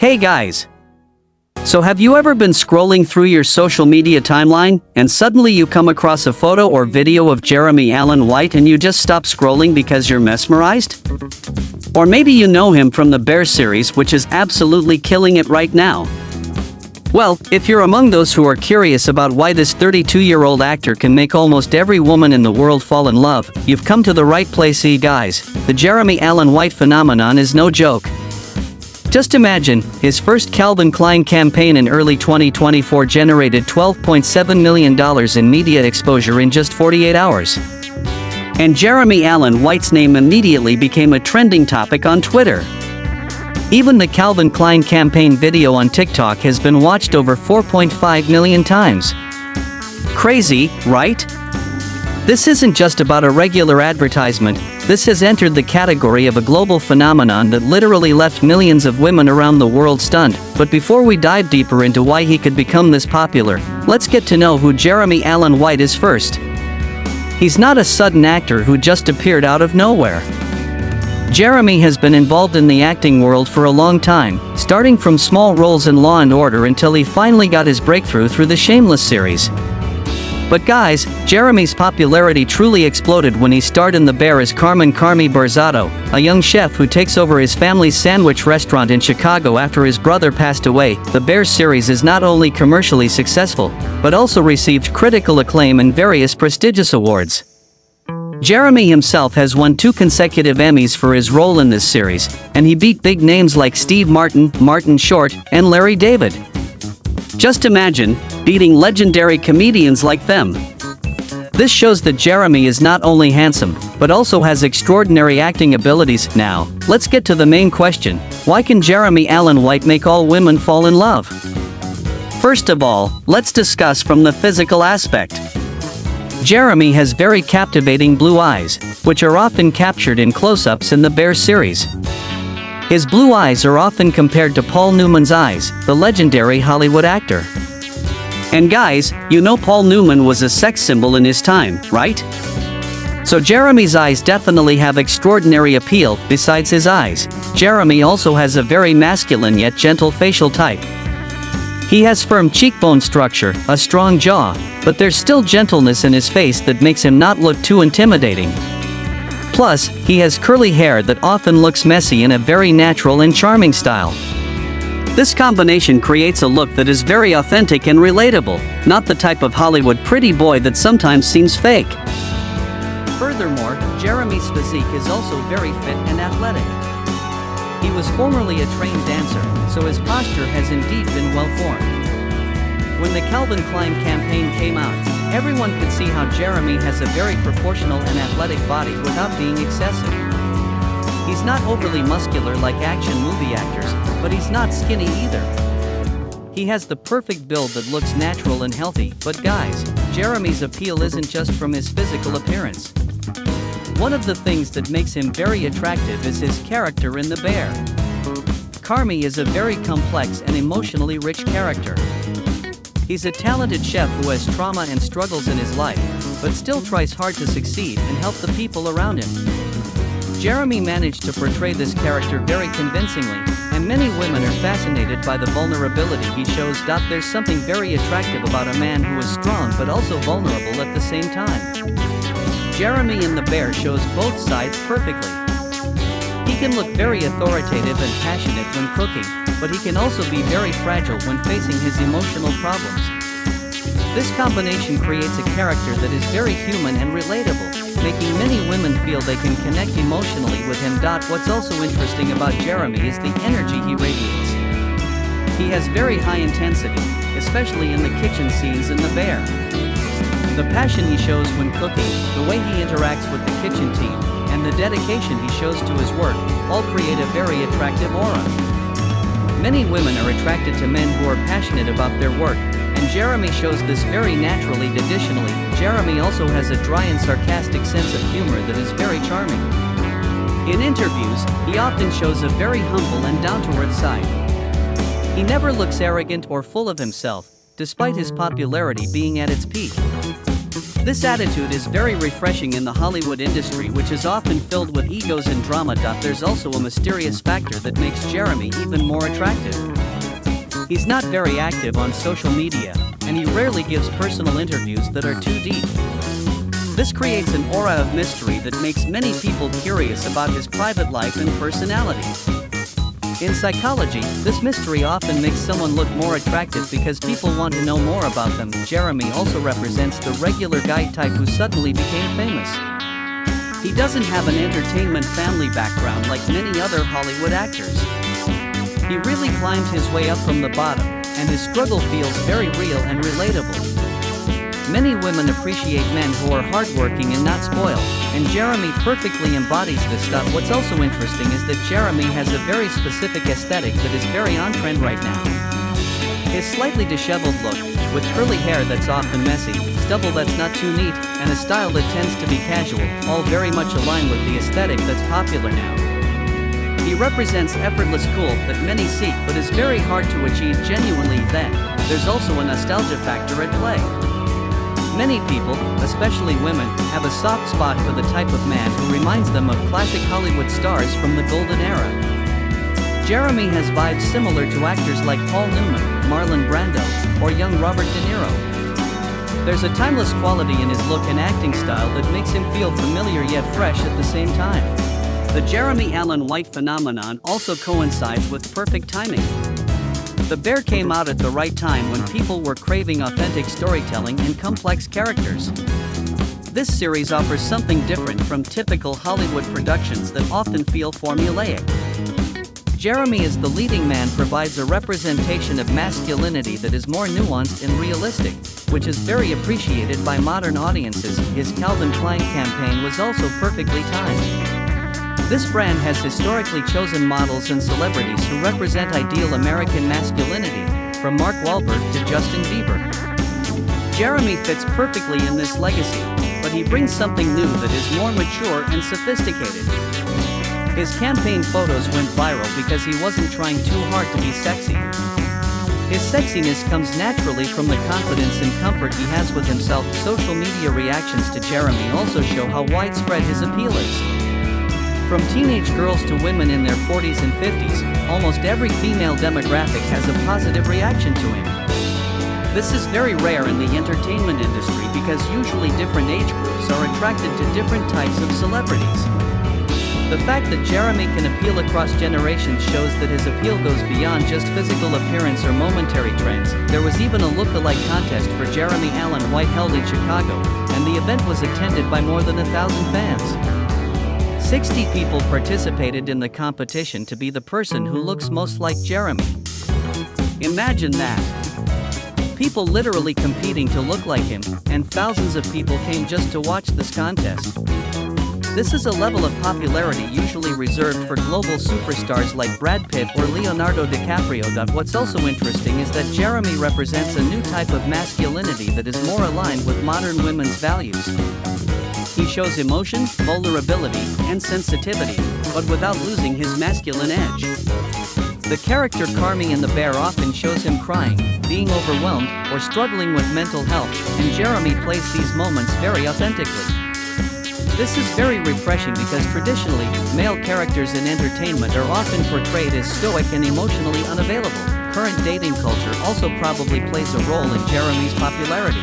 Hey guys! So have you ever been scrolling through your social media timeline, and suddenly you come across a photo or video of Jeremy Allen White and you just stop scrolling because you're mesmerized? Or maybe you know him from the Bear series, which is absolutely killing it right now. Well, if you're among those who are curious about why this 32-year-old actor can make almost every woman in the world fall in love, you've come to the right place. Guys, the Jeremy Allen White phenomenon is no joke. Just imagine, his first Calvin Klein campaign in early 2024 generated $12.7 million in media exposure in just 48 hours. And Jeremy Allen White's name immediately became a trending topic on Twitter. Even the Calvin Klein campaign video on TikTok has been watched over 4.5 million times. Crazy, right? This isn't just about a regular advertisement. This has entered the category of a global phenomenon that literally left millions of women around the world stunned. But before we dive deeper into why he could become this popular, let's get to know who Jeremy Allen White is first. He's not a sudden actor who just appeared out of nowhere. Jeremy has been involved in the acting world for a long time, starting from small roles in Law & Order until he finally got his breakthrough through the Shameless series. But guys, Jeremy's popularity truly exploded when he starred in The Bear as Carmi Barzado, a young chef who takes over his family's sandwich restaurant in Chicago after his brother passed away. The Bear series is not only commercially successful, but also received critical acclaim and various prestigious awards. Jeremy himself has won 2 consecutive Emmys for his role in this series, and he beat big names like Steve Martin, Martin Short, and Larry David. Just imagine beating legendary comedians like them. This shows that Jeremy is not only handsome, but also has extraordinary acting abilities. Now, let's get to the main question: why can Jeremy Allen White make all women fall in love? First of all, let's discuss from the physical aspect. Jeremy has very captivating blue eyes, which are often captured in close-ups in the Bear series. His blue eyes are often compared to Paul Newman's eyes, the legendary Hollywood actor. And guys, you know Paul Newman was a sex symbol in his time, right? So Jeremy's eyes definitely have extraordinary appeal. Besides his eyes, Jeremy also has a very masculine yet gentle facial type. He has firm cheekbone structure, a strong jaw, but there's still gentleness in his face that makes him not look too intimidating. Plus, he has curly hair that often looks messy in a very natural and charming style. This combination creates a look that is very authentic and relatable, not the type of Hollywood pretty boy that sometimes seems fake. Furthermore, Jeremy's physique is also very fit and athletic. He was formerly a trained dancer, so his posture has indeed been well formed. When the Calvin Klein campaign came out, everyone could see how Jeremy has a very proportional and athletic body without being excessive. He's not overly muscular like action movie actors, but he's not skinny either. He has the perfect build that looks natural and healthy. But guys, Jeremy's appeal isn't just from his physical appearance. One of the things that makes him very attractive is his character in The Bear. Carmi is a very complex and emotionally rich character. He's a talented chef who has trauma and struggles in his life, but still tries hard to succeed and help the people around him. Jeremy managed to portray this character very convincingly, and many women are fascinated by the vulnerability he shows. There's something very attractive about a man who is strong but also vulnerable at the same time. Jeremy in The Bear shows both sides perfectly. He can look very authoritative and passionate when cooking, but he can also be very fragile when facing his emotional problems. This combination creates a character that is very human and relatable, making many women feel they can connect emotionally with him. What's also interesting about Jeremy is the energy he radiates. He has very high intensity, especially in the kitchen scenes in The Bear. The passion he shows when cooking, the way he interacts with the kitchen team, and the dedication he shows to his work, all create a very attractive aura. Many women are attracted to men who are passionate about their work, and Jeremy shows this very naturally. Additionally, Jeremy also has a dry and sarcastic sense of humor that is very charming. In interviews, he often shows a very humble and down-to-earth side. He never looks arrogant or full of himself, despite his popularity being at its peak. This attitude is very refreshing in the Hollywood industry, which is often filled with egos and drama. There's also a mysterious factor that makes Jeremy even more attractive. He's not very active on social media, and he rarely gives personal interviews that are too deep. This creates an aura of mystery that makes many people curious about his private life and personality. In psychology, this mystery often makes someone look more attractive because people want to know more about them. Jeremy also represents the regular guy type who suddenly became famous. He doesn't have an entertainment family background like many other Hollywood actors. He really climbed his way up from the bottom, and his struggle feels very real and relatable. Many women appreciate men who are hardworking and not spoiled, and Jeremy perfectly embodies this stuff. What's also interesting is that Jeremy has a very specific aesthetic that is very on trend right now. His slightly disheveled look, with curly hair that's often messy, stubble that's not too neat, and a style that tends to be casual, all very much align with the aesthetic that's popular now. He represents effortless cool that many seek but is very hard to achieve genuinely. Then, there's also a nostalgia factor at play. Many people, especially women, have a soft spot for the type of man who reminds them of classic Hollywood stars from the golden era. Jeremy has vibes similar to actors like Paul Newman, Marlon Brando, or young Robert De Niro. There's a timeless quality in his look and acting style that makes him feel familiar yet fresh at the same time. The Jeremy Allen White phenomenon also coincides with perfect timing. The Bear came out at the right time when people were craving authentic storytelling and complex characters. This series offers something different from typical Hollywood productions that often feel formulaic. Jeremy as the leading man provides a representation of masculinity that is more nuanced and realistic, which is very appreciated by modern audiences. His Calvin Klein campaign was also perfectly timed. This brand has historically chosen models and celebrities who represent ideal American masculinity, from Mark Wahlberg to Justin Bieber. Jeremy fits perfectly in this legacy, but he brings something new that is more mature and sophisticated. His campaign photos went viral because he wasn't trying too hard to be sexy. His sexiness comes naturally from the confidence and comfort he has with himself. Social media reactions to Jeremy also show how widespread his appeal is. From teenage girls to women in their 40s and 50s, almost every female demographic has a positive reaction to him. This is very rare in the entertainment industry because usually different age groups are attracted to different types of celebrities. The fact that Jeremy can appeal across generations shows that his appeal goes beyond just physical appearance or momentary trends. There was even a look-alike contest for Jeremy Allen White held in Chicago, and the event was attended by more than 1,000 fans. 60 people participated in the competition to be the person who looks most like Jeremy. Imagine that. People literally competing to look like him, and thousands of people came just to watch this contest. This is a level of popularity usually reserved for global superstars like Brad Pitt or Leonardo DiCaprio. What's also interesting is that Jeremy represents a new type of masculinity that is more aligned with modern women's values. He shows emotion, vulnerability, and sensitivity, but without losing his masculine edge. The character Carmy in The Bear often shows him crying, being overwhelmed, or struggling with mental health, and Jeremy plays these moments very authentically. This is very refreshing because traditionally, male characters in entertainment are often portrayed as stoic and emotionally unavailable. Current dating culture also probably plays a role in Jeremy's popularity.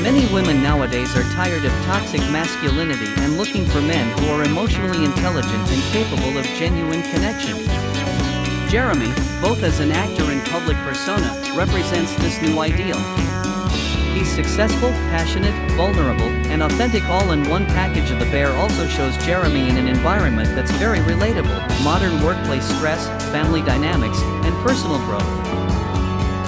Many women nowadays are tired of toxic masculinity and looking for men who are emotionally intelligent and capable of genuine connection. Jeremy, both as an actor and public persona, represents this new ideal. He's successful, passionate, vulnerable, and authentic all in one package. The Bear also shows Jeremy in an environment that's very relatable: modern workplace stress, family dynamics, and personal growth.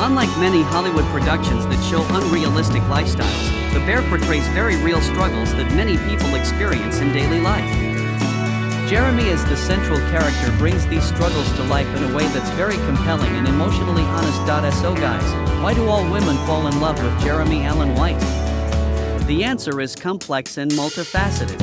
Unlike many Hollywood productions that show unrealistic lifestyles, The Bear portrays very real struggles that many people experience in daily life. Jeremy as the central character brings these struggles to life in a way that's very compelling and emotionally honest. So guys, why do all women fall in love with Jeremy Allen White? The answer is complex and multifaceted.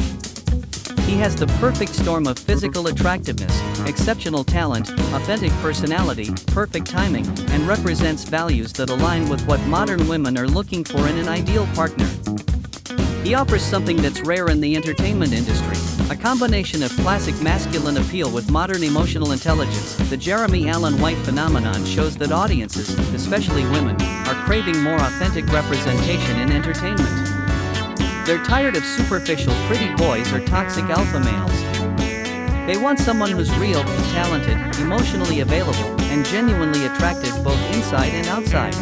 He has the perfect storm of physical attractiveness, exceptional talent, authentic personality, perfect timing, and represents values that align with what modern women are looking for in an ideal partner. He offers something that's rare in the entertainment industry: A combination of classic masculine appeal with modern emotional intelligence, the Jeremy Allen White phenomenon shows that audiences, especially women, are craving more authentic representation in entertainment. They're tired of superficial pretty boys or toxic alpha males. They want someone who's real, talented, emotionally available, and genuinely attractive both inside and outside.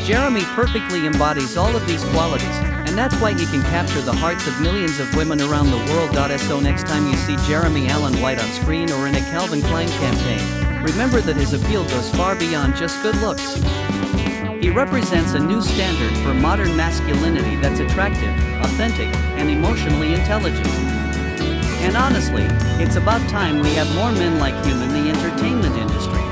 Jeremy perfectly embodies all of these qualities, and that's why he can capture the hearts of millions of women around the world. So next time you see Jeremy Allen White on screen or in a Calvin Klein campaign, remember that his appeal goes far beyond just good looks. He represents a new standard for modern masculinity that's attractive, authentic, and emotionally intelligent. And honestly, it's about time we have more men like him in the entertainment industry.